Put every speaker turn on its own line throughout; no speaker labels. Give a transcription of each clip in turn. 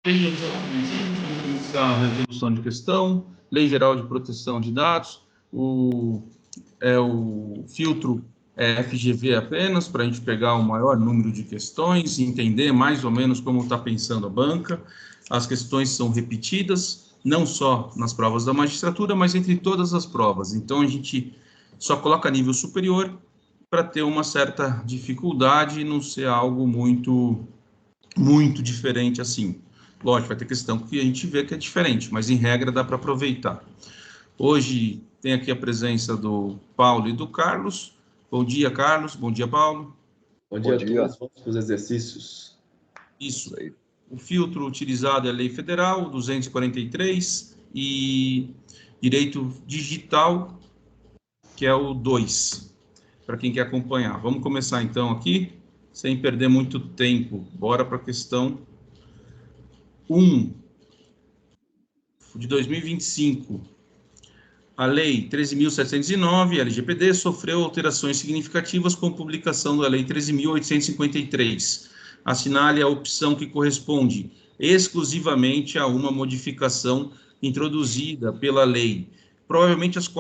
A resolução de questão, Lei Geral de Proteção de Dados, o filtro FGV apenas, para a gente pegar o maior número de questões e entender mais ou menos como está pensando a banca. As questões são repetidas, não só nas provas da magistratura, mas entre todas as provas. Então, a gente só coloca nível superior para ter uma certa dificuldade e não ser algo muito diferente assim. Lógico, vai ter questão que a gente vê que é diferente, mas em regra dá para aproveitar. Hoje tem aqui a presença do Paulo e do Carlos. Bom dia, Carlos. Bom dia, Paulo.
Bom dia a todos. Vamos para os exercícios.
Isso. O filtro utilizado é a Lei Federal 243 e Direito Digital, que é o 2, para quem quer acompanhar. Vamos começar então aqui, sem perder muito tempo. Bora para a questão 1 de 2025. A Lei 13.709, LGPD, sofreu alterações significativas com a publicação da Lei 13.853. Assinale a opção que corresponde exclusivamente a uma modificação introduzida pela lei. Provavelmente as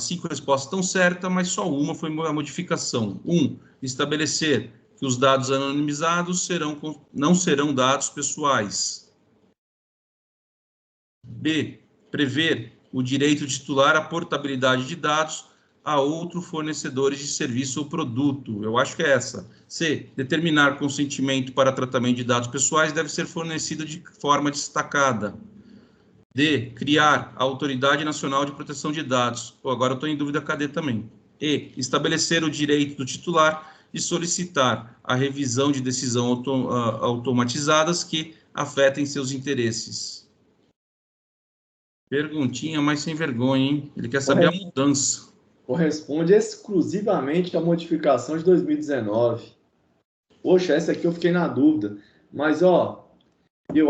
5 respostas estão certas, mas só uma foi a modificação. 1. Estabelecer que os dados anonimizados não serão dados pessoais. B. Prever o direito titular à portabilidade de dados a outros fornecedores de serviço ou produto. Eu acho que é essa. C. Determinar consentimento para tratamento de dados pessoais deve ser fornecido de forma destacada. D. Criar a Autoridade Nacional de Proteção de Dados. Agora eu estou em dúvida, cadê também? E. Estabelecer o direito do titular de solicitar a revisão de decisão automatizadas que afetem seus interesses. Perguntinha, mas sem vergonha, hein? Ele quer saber a mudança.
Corresponde exclusivamente à modificação de 2019. Poxa, essa aqui eu fiquei na dúvida. Mas, eu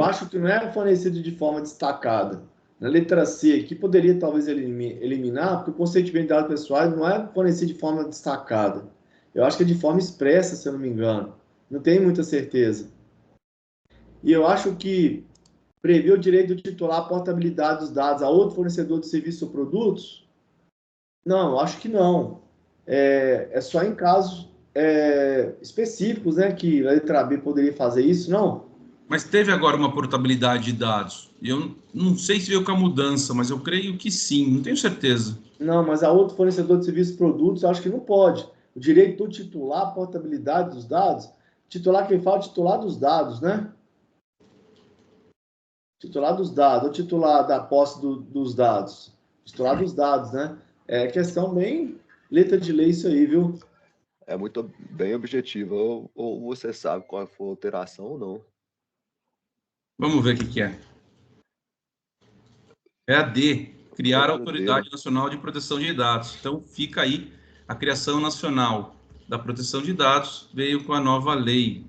acho que não é fornecido de forma destacada. Na letra C, que poderia talvez eliminar, porque o consentimento de dados pessoais não é fornecido de forma destacada. Eu acho que é de forma expressa, se eu não me engano. Não tenho muita certeza. E eu acho que prevê o direito do titular à portabilidade dos dados a outro fornecedor de serviços ou produtos? Não, acho que não. É só em casos específicos, né, que a letra B poderia fazer isso, não?
Mas teve agora uma portabilidade de dados. Eu não sei se veio com a mudança, mas eu creio que sim, não tenho certeza.
Não, mas a outro fornecedor de serviços e produtos, eu acho que não pode. O direito do titular à portabilidade dos dados, titular quem fala, titular dos dados, né? Titular dos dados, ou titular da posse dos dados? Titular dos dados, né? É questão bem letra de lei isso aí, viu?
É muito bem objetivo. Ou você sabe qual foi a alteração ou não.
Vamos ver o que é. É a D, criar a Autoridade Nacional de Proteção de Dados. Então, fica aí a criação nacional da proteção de dados, veio com a nova lei.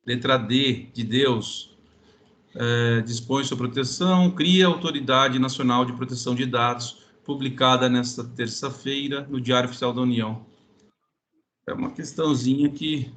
Letra D, de Deus, dispõe sobre proteção, cria a Autoridade Nacional de Proteção de Dados, publicada nesta terça-feira no Diário Oficial da União. É uma questãozinha que,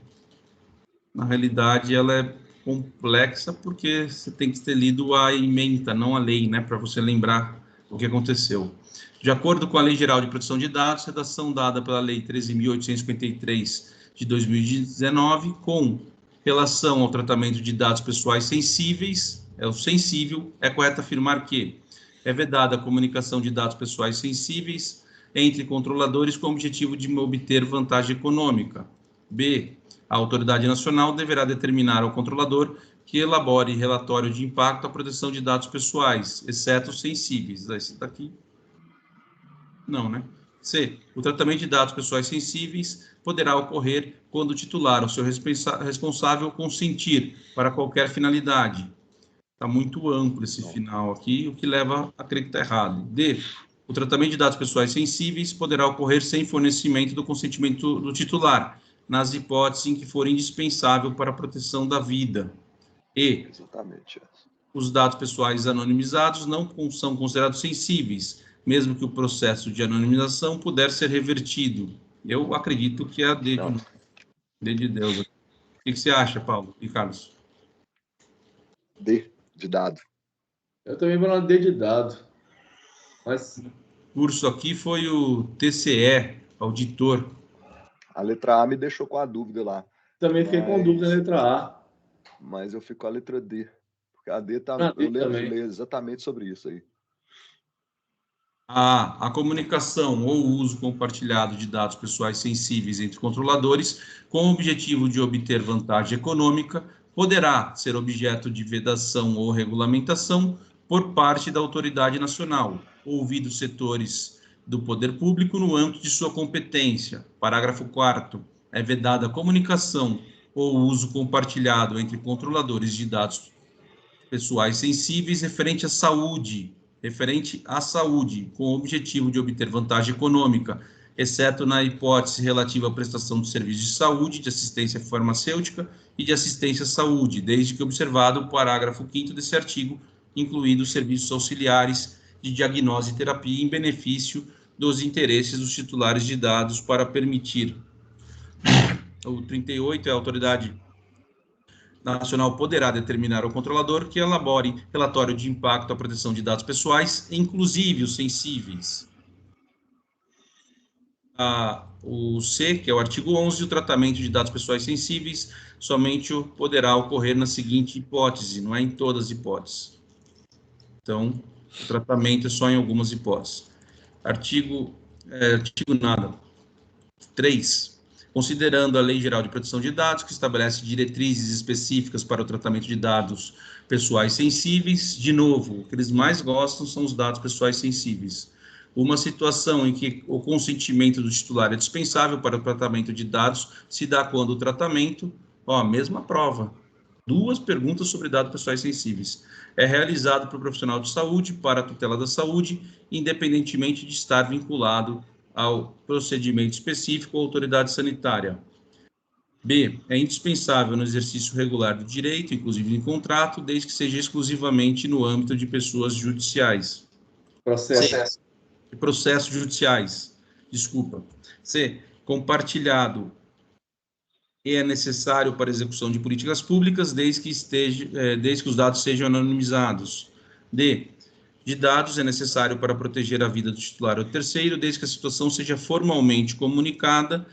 na realidade, ela é complexa porque você tem que ter lido a ementa, não a lei, né, para você lembrar o que aconteceu. De acordo com a Lei Geral de Proteção de Dados, redação dada pela Lei 13.853 de 2019, com relação ao tratamento de dados pessoais sensíveis, é o sensível, é correto afirmar que é vedada a comunicação de dados pessoais sensíveis entre controladores com o objetivo de obter vantagem econômica. B. A autoridade nacional deverá determinar ao controlador que elabore relatório de impacto à proteção de dados pessoais, exceto os sensíveis. Esse daqui, não, né? C. O tratamento de dados pessoais sensíveis poderá ocorrer quando o titular ou seu responsável consentir para qualquer finalidade. Está muito amplo esse final aqui, o que leva a crer que está errado. D. O tratamento de dados pessoais sensíveis poderá ocorrer sem fornecimento do consentimento do titular, nas hipóteses em que for indispensável para a proteção da vida. E.
Exatamente.
Os dados pessoais anonimizados não são considerados sensíveis, mesmo que o processo de anonimização puder ser revertido. Eu acredito que é a D de Deus. O que você acha, Paulo e Carlos?
D de dado.
Eu também vou na D de dado. Mas...
O curso aqui foi o TCE, auditor.
A letra A me deixou com a dúvida lá.
Também fiquei com dúvida na letra A.
Mas eu fico com a letra D. Porque a D tá.
Eu
lembro
também.
de ler exatamente sobre isso aí.
A comunicação ou o uso compartilhado de dados pessoais sensíveis entre controladores com o objetivo de obter vantagem econômica poderá ser objeto de vedação ou regulamentação por parte da autoridade nacional, ouvidos setores do poder público no âmbito de sua competência. Parágrafo 4º. É vedada a comunicação ou o uso compartilhado entre controladores de dados pessoais sensíveis referente à saúde, com o objetivo de obter vantagem econômica, exceto na hipótese relativa à prestação de serviços de saúde, de assistência farmacêutica e de assistência à saúde, desde que observado o parágrafo 5º desse artigo, incluídos serviços auxiliares de diagnose e terapia em benefício dos interesses dos titulares de dados para permitir. O 38 é a autoridade nacional poderá determinar ao controlador que elabore relatório de impacto à proteção de dados pessoais, inclusive os sensíveis. O C, que é o artigo 11, o tratamento de dados pessoais sensíveis somente poderá ocorrer na seguinte hipótese, não é em todas as hipóteses. Então, o tratamento é só em algumas hipóteses. Artigo 3. Considerando a Lei Geral de Proteção de Dados, que estabelece diretrizes específicas para o tratamento de dados pessoais sensíveis, de novo, o que eles mais gostam são os dados pessoais sensíveis. Uma situação em que o consentimento do titular é dispensável para o tratamento de dados se dá quando o tratamento, mesma prova, 2 perguntas sobre dados pessoais sensíveis, é realizado por profissional de saúde para a tutela da saúde, independentemente de estar vinculado ao procedimento específico ou autoridade sanitária. B. É indispensável no exercício regular do direito, inclusive em contrato, desde que seja exclusivamente no âmbito de pessoas judiciais. Processos judiciais. Desculpa. C. Compartilhado é necessário para a execução de políticas públicas, desde que os dados sejam anonimizados. D. De dados é necessário para proteger a vida do titular ou terceiro, desde que a situação seja formalmente comunicada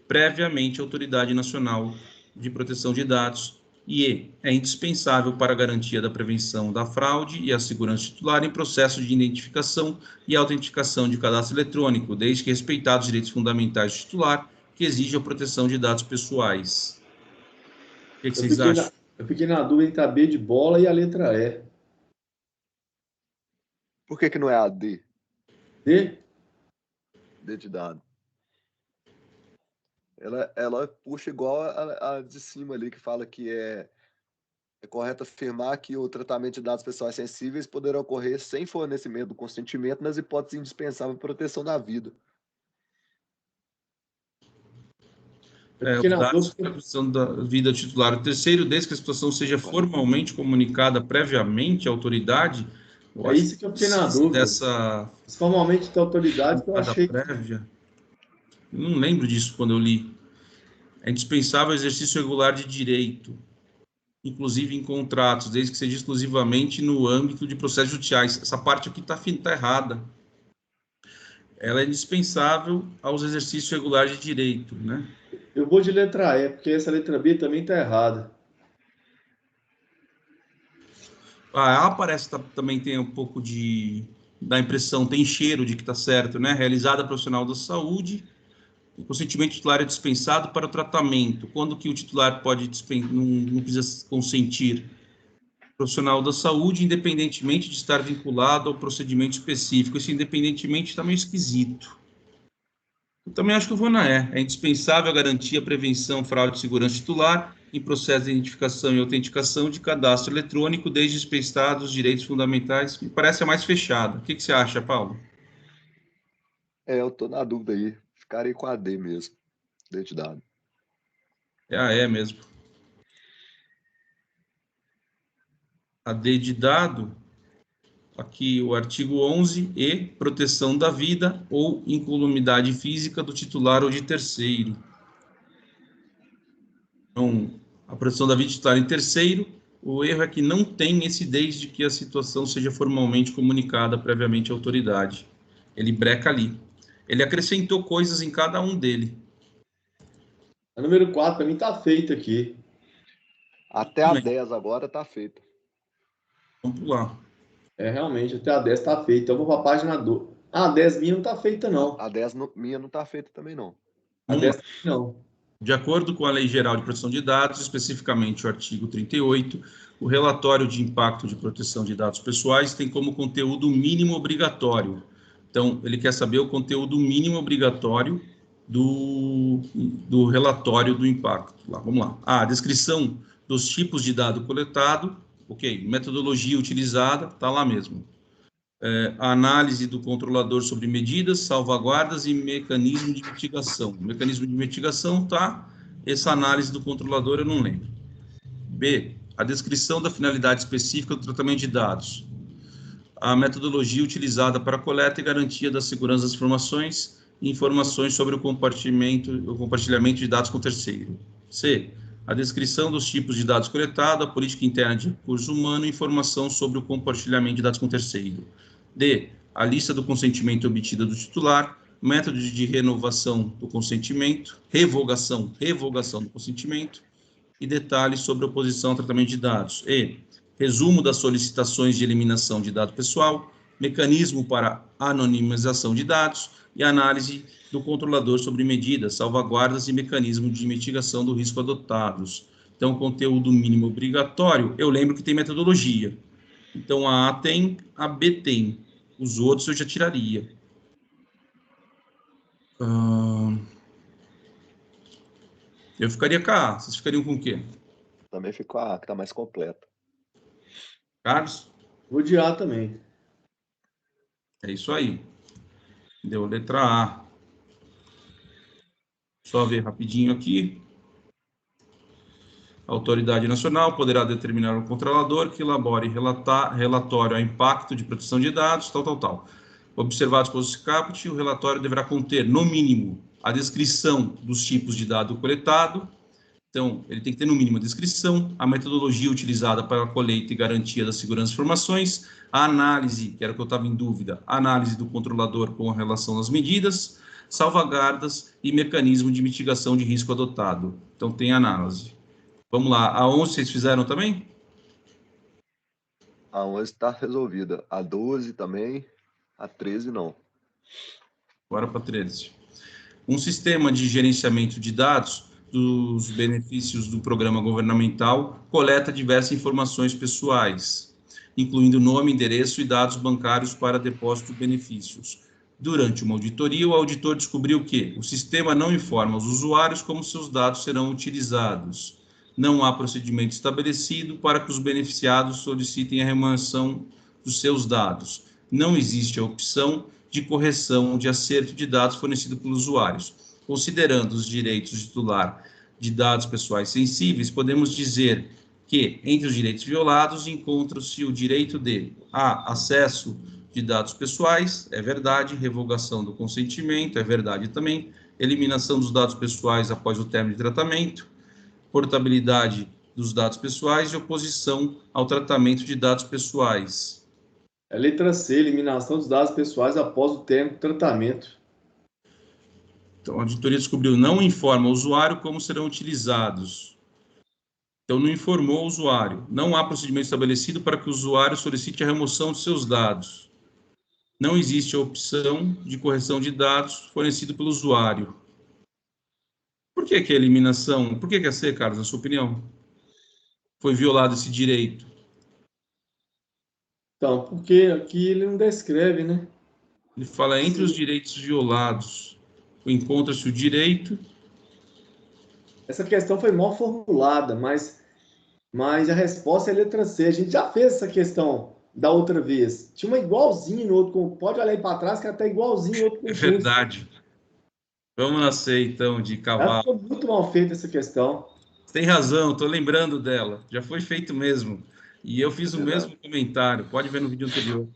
previamente à Autoridade Nacional de Proteção de Dados. E E. É indispensável para a garantia da prevenção da fraude e a segurança titular em processo de identificação e autenticação de cadastro eletrônico, desde que respeitados os direitos fundamentais do titular, que exige a proteção de dados pessoais. O que vocês acham?
Eu fiquei na dúvida entre a B de bola e a letra E.
Por que não é a D?
D?
D de dado. Ela puxa igual a de cima ali, que fala que é correto afirmar que o tratamento de dados pessoais sensíveis poderá ocorrer sem fornecimento do consentimento nas hipóteses indispensáveis para a proteção da vida.
Os dados para a proteção da vida titular do terceiro, desde que a situação seja formalmente comunicada previamente à autoridade.
É isso que eu fiquei na dúvida. Formalmente da autoridade que eu achei.
Prévia. Eu não lembro disso quando eu li. É indispensável o exercício regular de direito, inclusive em contratos, desde que seja exclusivamente no âmbito de processos judiciais. Essa parte aqui está errada. Ela é indispensável aos exercícios regulares de direito, né?
Eu vou de letra E, porque essa letra B também está errada.
A parece que também tem um pouco da impressão, tem cheiro de que está certo, né? Realizada profissional da saúde, o consentimento titular é dispensado para o tratamento. Quando que o titular pode não precisa consentir? Profissional da saúde, independentemente de estar vinculado ao procedimento específico. Esse independentemente está meio esquisito. Eu também acho que eu vou na E. É indispensável a garantia, prevenção, fraude e segurança titular, em processo de identificação e autenticação de cadastro eletrônico, desde dispensados os direitos fundamentais. Me parece a mais fechada. O que você acha, Paulo?
Eu tô na dúvida aí. Ficarei com a D mesmo, identidade.
É mesmo. A D de dado, aqui o artigo 11, proteção da vida ou incolumidade física do titular ou de terceiro. Então, a proteção da vida titular em terceiro, o erro é que não tem esse desde que a situação seja formalmente comunicada previamente à autoridade. Ele breca ali. Ele acrescentou coisas em cada um dele.
A número 4 para mim tá feito aqui.
Até a 10 agora tá feita.
Vamos pular.
Realmente, até a 10 tá feita. Então, eu vou para a página 2. A 10 minha não tá feita, não.
A 10 minha não tá feita também, não.
A 10 não.
De acordo com a Lei Geral de Proteção de Dados, especificamente o artigo 38, o relatório de impacto de proteção de dados pessoais tem como conteúdo mínimo obrigatório. Então, ele quer saber o conteúdo mínimo obrigatório do relatório do impacto. Vamos lá. A descrição dos tipos de dado coletado, ok. Metodologia utilizada, está lá mesmo. A análise do controlador sobre medidas, salvaguardas e mecanismo de mitigação. O mecanismo de mitigação está, essa análise do controlador eu não lembro. B, a descrição da finalidade específica do tratamento de dados. A metodologia utilizada para a coleta e garantia da segurança das informações e informações sobre o compartilhamento de dados com terceiro. C, a descrição dos tipos de dados coletados, a política interna de recurso humano e informação sobre o compartilhamento de dados com terceiro. D, a lista do consentimento obtida do titular, métodos de renovação do consentimento, revogação do consentimento e detalhes sobre oposição ao tratamento de dados. E, resumo das solicitações de eliminação de dado pessoal, mecanismo para anonimização de dados e análise do controlador sobre medidas, salvaguardas e mecanismo de mitigação do risco adotados. Então, conteúdo mínimo obrigatório, eu lembro que tem metodologia. Então, a A tem, a B tem. Os outros eu já tiraria. Eu ficaria com a A. Vocês ficariam com o quê?
Também ficou a que tá mais completa.
Carlos?
Vou de A também.
É isso aí. Deu letra A. Só ver rapidinho aqui. A autoridade nacional poderá determinar o controlador que elabore relatório a impacto de proteção de dados, tal. Observados pelos caput, o relatório deverá conter, no mínimo, a descrição dos tipos de dado coletado. Então, ele tem que ter, no mínimo, a descrição, a metodologia utilizada para a colheita e garantia da segurança das informações, a análise, que era o que eu estava em dúvida, a análise do controlador com relação às medidas, salvaguardas e mecanismo de mitigação de risco adotado. Então, tem análise. Vamos lá, a 11 vocês fizeram também?
A 11 está resolvida. A 12 também. A 13 não.
Bora para 13. Um sistema de gerenciamento de dados dos benefícios do programa governamental coleta diversas informações pessoais, incluindo nome, endereço e dados bancários para depósito de benefícios. Durante uma auditoria, o auditor descobriu que o sistema não informa os usuários como seus dados serão utilizados. Não há procedimento estabelecido para que os beneficiados solicitem a remoção dos seus dados. Não existe a opção de correção de acerto de dados fornecido pelos usuários. Considerando os direitos do titular de dados pessoais sensíveis, podemos dizer que, entre os direitos violados, encontra-se o direito de acesso de dados pessoais, é verdade, revogação do consentimento, é verdade também, eliminação dos dados pessoais após o término de tratamento, portabilidade dos dados pessoais e oposição ao tratamento de dados pessoais.
A letra C, eliminação dos dados pessoais após o término do tratamento.
Então, a auditoria descobriu, não informa o usuário como serão utilizados. Então, não informou o usuário. Não há procedimento estabelecido para que o usuário solicite a remoção de seus dados. Não existe a opção de correção de dados fornecido pelo usuário. Por que é eliminação? Por que é C, Carlos, na sua opinião? Foi violado esse direito?
Então, porque aqui ele não descreve, né?
Ele fala, entre os direitos violados, encontra-se o direito
essa questão foi mal formulada, mas a resposta é a letra C. A gente já fez essa questão da outra vez. Tinha uma igualzinha no outro. Pode olhar aí para trás, que até igualzinho no outro
É
concurso.
verdade. Vamos nascer, então, de
Ela
cavalo.
ficou muito mal feita essa questão.
Tem razão, estou lembrando dela. Já foi feito mesmo. E eu fiz o mesmo comentário. Pode ver no vídeo anterior.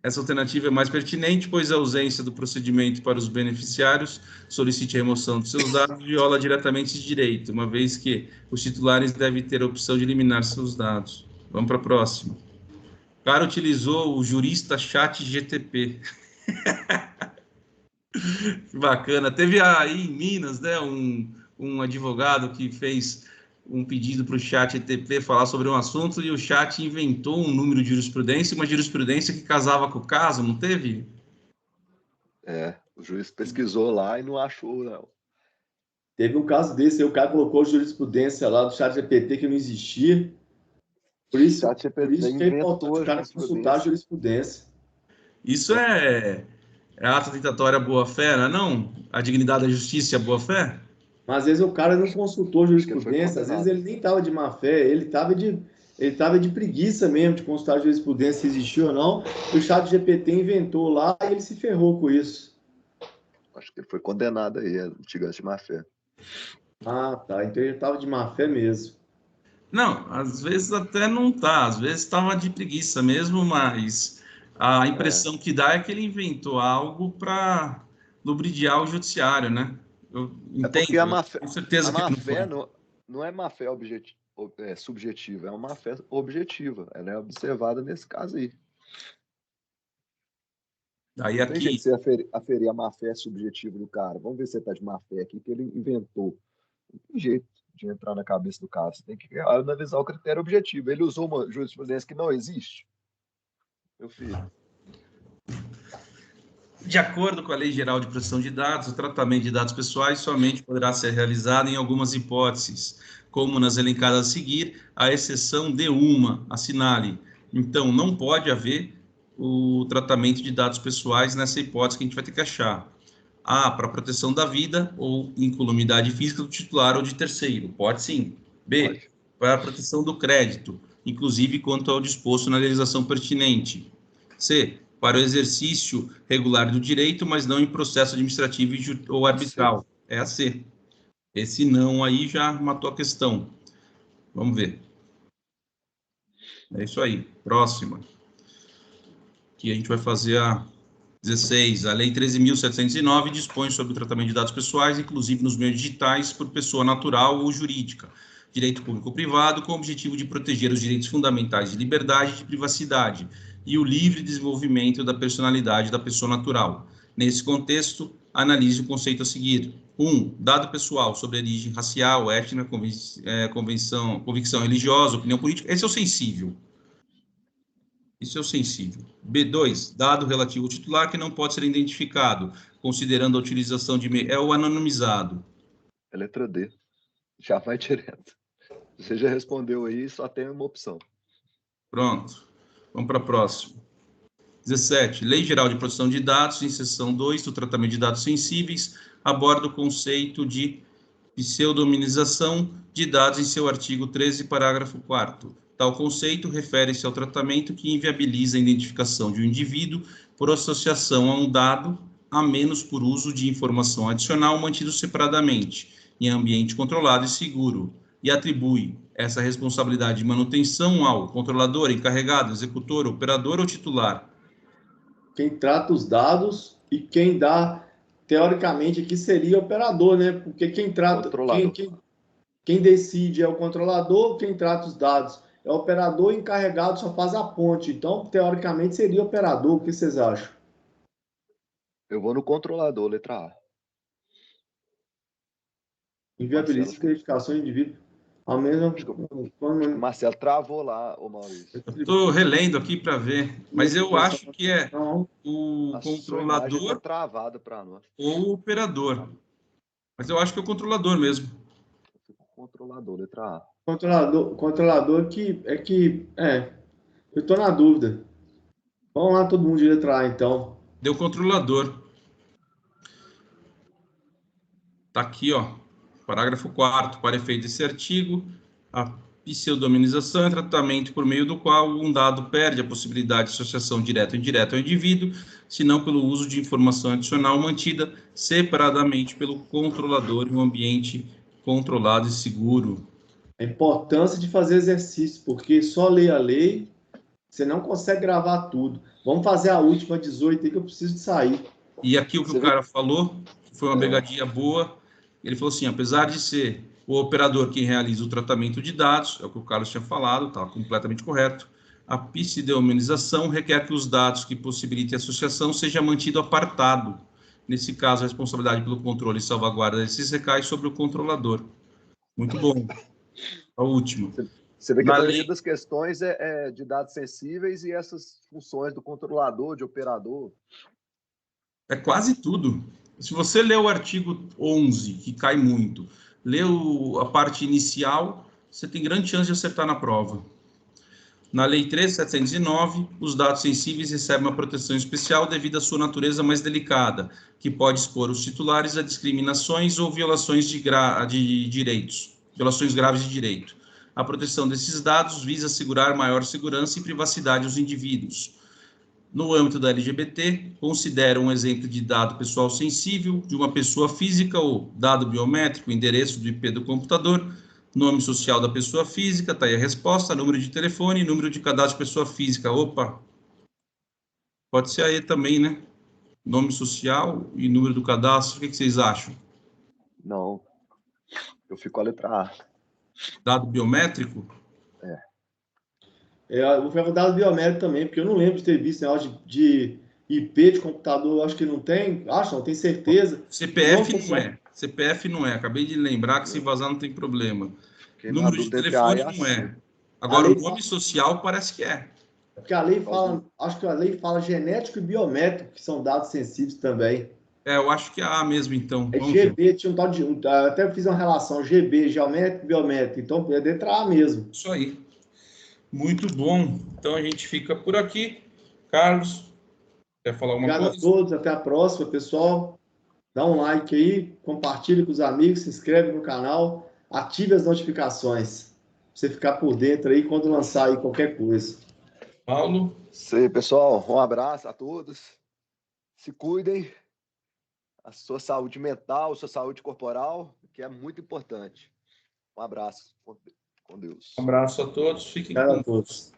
Essa alternativa é mais pertinente, pois a ausência do procedimento para os beneficiários solicite a remoção de seus dados viola diretamente esse direito, uma vez que os titulares devem ter a opção de eliminar seus dados. Vamos para a próxima. O cara utilizou o jurista chat GTP. Que bacana. Teve aí em Minas, né, um advogado que fez um pedido para o chat GTP falar sobre um assunto e o chat inventou um número de jurisprudência, uma jurisprudência que casava com o caso, não teve?
O juiz pesquisou lá e não achou, não.
Teve um caso desse, aí o cara colocou jurisprudência lá do chat GPT que não existia. Por isso que é importante o cara consultar a jurisprudência.
Isso é ato tentatória boa-fé, não é não? A dignidade da justiça é boa-fé?
Mas às vezes o cara não consultou jurisprudência, às vezes ele nem estava de má fé, ele estava de preguiça mesmo de consultar a jurisprudência se existiu ou não. O chat GPT inventou lá e ele se ferrou com isso.
Acho que ele foi condenado aí, litigante de má fé.
Ah, tá. Então ele estava de má fé mesmo.
Não, às vezes até não tá, às vezes estava de preguiça mesmo, mas a impressão que dá é que ele inventou algo para lubridiar o judiciário, né? Eu entendo,
porque a má fé,
com certeza que não foi.
não é má fé subjetiva, é uma má fé objetiva. Ela é observada nesse caso aí.
Aí
Não
aqui...
tem jeito de você aferir a má fé subjetiva do cara. Vamos ver se você está de má fé aqui, que ele inventou. Não tem jeito de entrar na cabeça do cara. Você tem que analisar o critério objetivo. Ele usou uma jurisprudência que não existe? Meu filho.
De acordo com a Lei Geral de Proteção de Dados, o tratamento de dados pessoais somente poderá ser realizado em algumas hipóteses, como nas elencadas a seguir, à exceção de uma, assinale. Então, não pode haver o tratamento de dados pessoais nessa hipótese que a gente vai ter que achar. A, para proteção da vida ou incolumidade física do titular ou de terceiro. Pode sim. B,
Pode.
para a proteção do crédito, inclusive quanto ao disposto na legislação pertinente. C, para o exercício regular do direito, mas não em processo administrativo ou arbitral. É a C. Esse não aí já matou a questão. Vamos ver. É isso aí. Próxima. Que a gente vai fazer a 16. A Lei 13.709 dispõe sobre o tratamento de dados pessoais, inclusive nos meios digitais, por pessoa natural ou jurídica. Direito público ou privado, com o objetivo de proteger os direitos fundamentais de liberdade e de privacidade e o livre desenvolvimento da personalidade da pessoa natural. Nesse contexto, analise o conceito a seguir. 1. Dado pessoal sobre origem racial, étnica, convicção religiosa, opinião política. Esse é o sensível. Isso é o sensível. B2, dado relativo ao titular que não pode ser identificado, considerando a utilização de meio. É o anonimizado.
É letra D. Já vai direto. Você já respondeu aí, só tem uma opção.
Pronto. Vamos para a próxima. 17. Lei Geral de Proteção de Dados, em seção 2, do tratamento de dados sensíveis, aborda o conceito de pseudonimização de dados em seu artigo 13, parágrafo 4º. Tal conceito refere-se ao tratamento que inviabiliza a identificação de um indivíduo por associação a um dado, a menos por uso de informação adicional mantido separadamente, em ambiente controlado e seguro, e atribui essa responsabilidade de manutenção ao controlador, encarregado, executor, operador ou titular.
Quem trata os dados e quem dá, teoricamente, aqui seria o operador, né? Porque quem trata, quem decide é o controlador, quem trata os dados é o operador, e encarregado só faz a ponte. Então, teoricamente, seria operador. O que vocês acham?
Eu vou no controlador, letra A.
Inviabiliza a identificação do indivíduo. Ao mesmo
o Marcelo travou lá, ô Maurício.
Estou relendo aqui para ver, mas eu acho que é o controlador
tá travada para nós.
ou o operador. Mas eu acho que é o controlador mesmo.
Controlador, letra A.
Controlador eu estou na dúvida. Vamos lá, todo mundo de letra A, então.
Deu controlador. Está aqui, ó, parágrafo 4º. Para efeito desse artigo, a pseudonimização é tratamento por meio do qual um dado perde a possibilidade de associação direta ou indireta ao indivíduo, senão pelo uso de informação adicional mantida separadamente pelo controlador em um ambiente controlado e seguro.
A importância de fazer exercício, porque só ler a lei, você não consegue gravar tudo. Vamos fazer a última 18 aí que eu preciso de sair.
E aqui o que o cara falou, que foi uma pegadinha boa, ele falou assim, apesar de ser o operador quem realiza o tratamento de dados, é o que o Carlos tinha falado, está completamente correto, a pseudonimização requer que os dados que possibilitem a associação seja mantido apartado. Nesse caso, a responsabilidade pelo controle e salvaguarda desses recai sobre o controlador. Muito bom. A última.
Você vê que a maioria das questões é de dados sensíveis e essas funções do controlador, de operador.
É quase tudo. Se você ler o artigo 11, que cai muito, lê a parte inicial, você tem grande chance de acertar na prova. Na Lei 13.709, os dados sensíveis recebem uma proteção especial devido à sua natureza mais delicada, que pode expor os titulares a discriminações ou violações de direitos, violações graves de direito. A proteção desses dados visa assegurar maior segurança e privacidade aos indivíduos. No âmbito da LGBT, considera um exemplo de dado pessoal sensível de uma pessoa física ou dado biométrico, endereço do IP do computador, nome social da pessoa física, tá aí a resposta, número de telefone, número de cadastro de pessoa física. Opa, pode ser aí também, né? Nome social e número do cadastro, o que vocês acham?
Não, eu fico com a letra A.
Dado biométrico?
Eu vou pegar o dado biométrico também, porque eu não lembro de ter visto negócio de IP de computador, eu acho que não tem. Acho, não tenho certeza.
CPF não é. CPF não é. Acabei de lembrar que se vazar não tem problema. Número de telefone não é. Agora, o nome social parece que é.
Porque a lei fala, acho que a lei fala genético e biométrico, que são dados sensíveis também.
Eu acho que é A mesmo, então.
É GB, tinha um tal de. Até fiz uma relação, GB, geométrico e biométrico. Então, é letra A mesmo.
Isso aí. Muito bom. Então, a gente fica por aqui. Carlos, quer falar alguma coisa?
Obrigado a todos, até a próxima, pessoal. Dá um like aí, compartilhe com os amigos, se inscreve no canal, ative as notificações, pra você ficar por dentro aí quando lançar aí qualquer coisa.
Paulo?
Isso aí, pessoal. Um abraço a todos. Se cuidem. A sua saúde mental, a sua saúde corporal, que é muito importante. Um abraço. Com Deus.
Um abraço a todos. Fiquem
Obrigado
com
a todos.